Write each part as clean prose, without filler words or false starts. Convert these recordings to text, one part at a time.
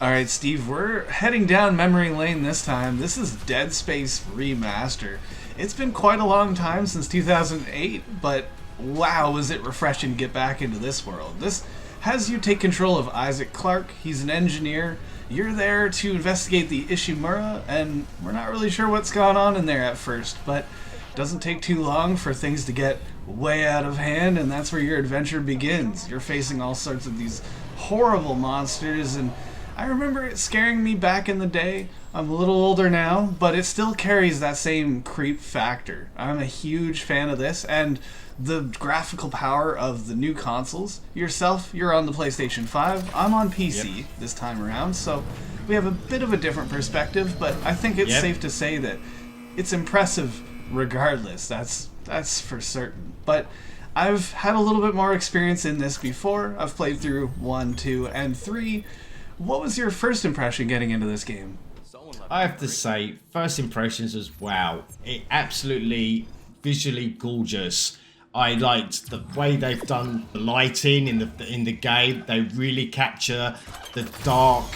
All right, Steve, we're heading down memory lane this time. This is Dead Space Remaster. It's been quite a long time since 2008, but wow, was it refreshing to get back into this world. This has you take control of Isaac Clarke. He's an engineer. You're there to investigate the Ishimura, and we're not really sure what's going on in there at first, but it doesn't take too long for things to get way out of hand, and that's where your adventure begins. You're facing all sorts of these horrible monsters, and I remember it scaring me back in the day. I'm a little older now, but it still carries that same creep factor. I'm a huge fan of this, and the graphical power of the new consoles. Yourself, you're on the PlayStation 5. I'm on PC this time around, so we have a bit of a different perspective, but I think it's safe to say that it's impressive regardless. That's for certain. But I've had a little bit more experience in this before. I've played through 1, 2, and 3. What was your first impression getting into this game? I have to say, first impressions was wow. It absolutely visually gorgeous. I liked the way they've done the lighting in the game. They really capture the dark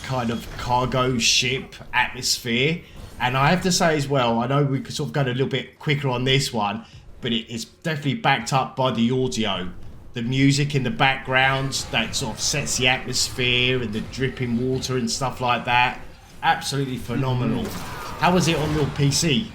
kind of cargo ship atmosphere. And I have to say as well, I know we could sort of go a little bit quicker on this one, but it is definitely backed up by the audio. The music in the background that sort of sets the atmosphere and the dripping water and stuff like that. Absolutely phenomenal. How was it on your PC?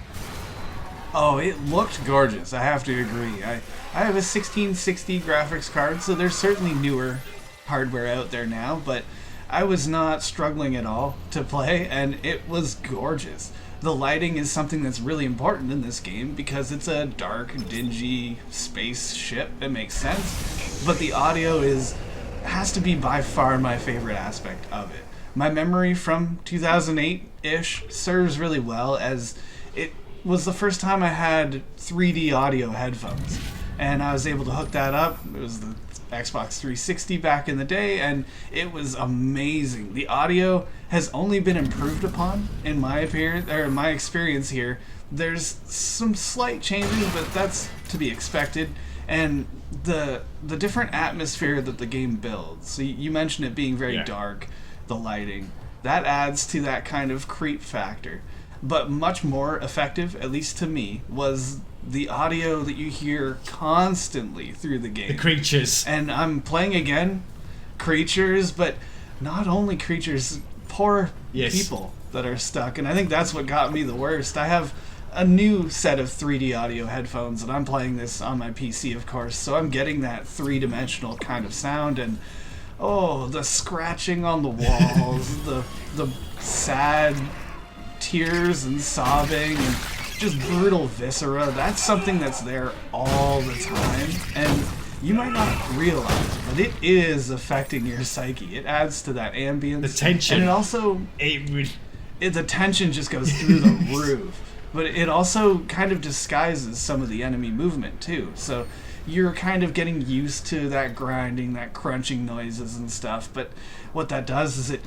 Oh, it looked gorgeous. I have to agree. I have a 1660 graphics card, so there's certainly newer hardware out there now, but I was not struggling at all to play, and it was gorgeous. The lighting is something that's really important in this game because it's a dark, dingy spaceship. It makes sense. But the audio has to be by far my favorite aspect of it. My memory from 2008-ish serves really well, as it was the first time I had 3D audio headphones. And I was able to hook that up. It was the Xbox 360 back in the day, and it was amazing. The audio has only been improved upon in my experience here. There's some slight changes, but that's to be expected. And the different atmosphere that the game builds. So you mentioned it being very dark, the lighting. That adds to that kind of creep factor. But much more effective, at least to me, was the audio that you hear constantly through the game. The creatures. And I'm playing again, creatures, but not only creatures, poor people that are stuck. And I think that's what got me the worst. I have a new set of 3D audio headphones, and I'm playing this on my PC, of course, so I'm getting that three-dimensional kind of sound, and the scratching on the walls, the sad tears and sobbing and just brutal viscera. That's something that's there all the time, and you might not realize, but it is affecting your psyche. It adds to that ambience. The tension. And it also... the tension just goes through the roof. But it also kind of disguises some of the enemy movement, too. So you're kind of getting used to that grinding, that crunching noises and stuff. But what that does is it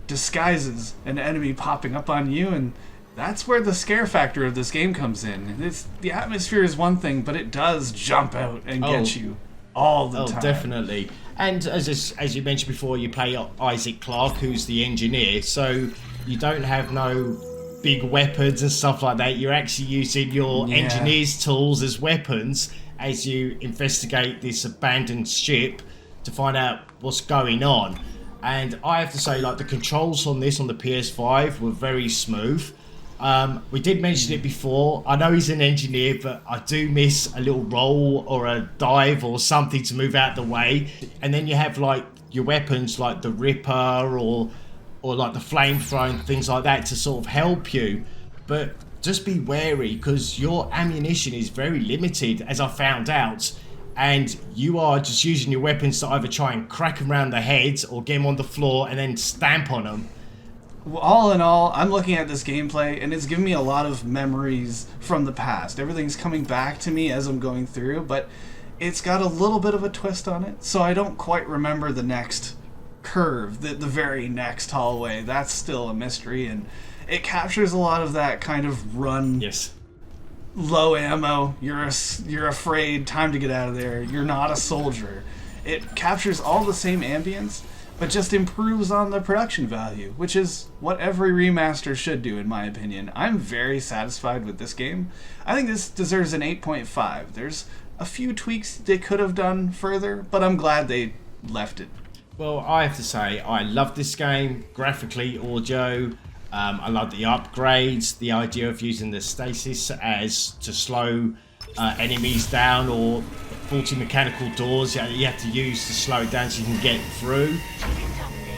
disguises an enemy popping up on you, and that's where the scare factor of this game comes in. The atmosphere is one thing, but it does jump out and get you all the time. Oh, definitely. And as you mentioned before, you play Isaac Clarke, who's the engineer, so you don't have no big weapons and stuff like that. You're actually using your engineer's tools as weapons as you investigate this abandoned ship to find out what's going on. And I have to say, like, the controls on this on the PS5 were very smooth. We did mention it before. I know he's an engineer, but I do miss a little roll or a dive or something to move out the way. And then you have like your weapons like the Ripper or like the flamethrower and things like that to sort of help you. But just be wary, because your ammunition is very limited, as I found out. And you are just using your weapons to either try and crack them around the heads or get them on the floor and then stamp on them. Well, all in all, I'm looking at this gameplay, and it's giving me a lot of memories from the past. Everything's coming back to me as I'm going through, but it's got a little bit of a twist on it, so I don't quite remember the next curve, the very next hallway. That's still a mystery, and it captures a lot of that kind of run. Yes. Low ammo, you're afraid, time to get out of there, you're not a soldier. It captures all the same ambience, but just improves on the production value, which is what every remaster should do, in my opinion. I'm very satisfied with this game. I think this deserves an 8.5. There's a few tweaks they could have done further, but I'm glad they left it. Well, I have to say, I love this game, graphically, audio. I love the upgrades, the idea of using the stasis as to slow enemies down, or faulty mechanical doors you have to use to slow it down so you can get through.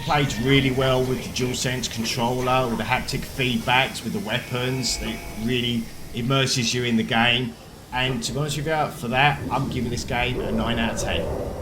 Played really well with the DualSense controller, with the haptic feedbacks, with the weapons. It really immerses you in the game. And to be honest with you, for that, I'm giving this game a 9 out of 10.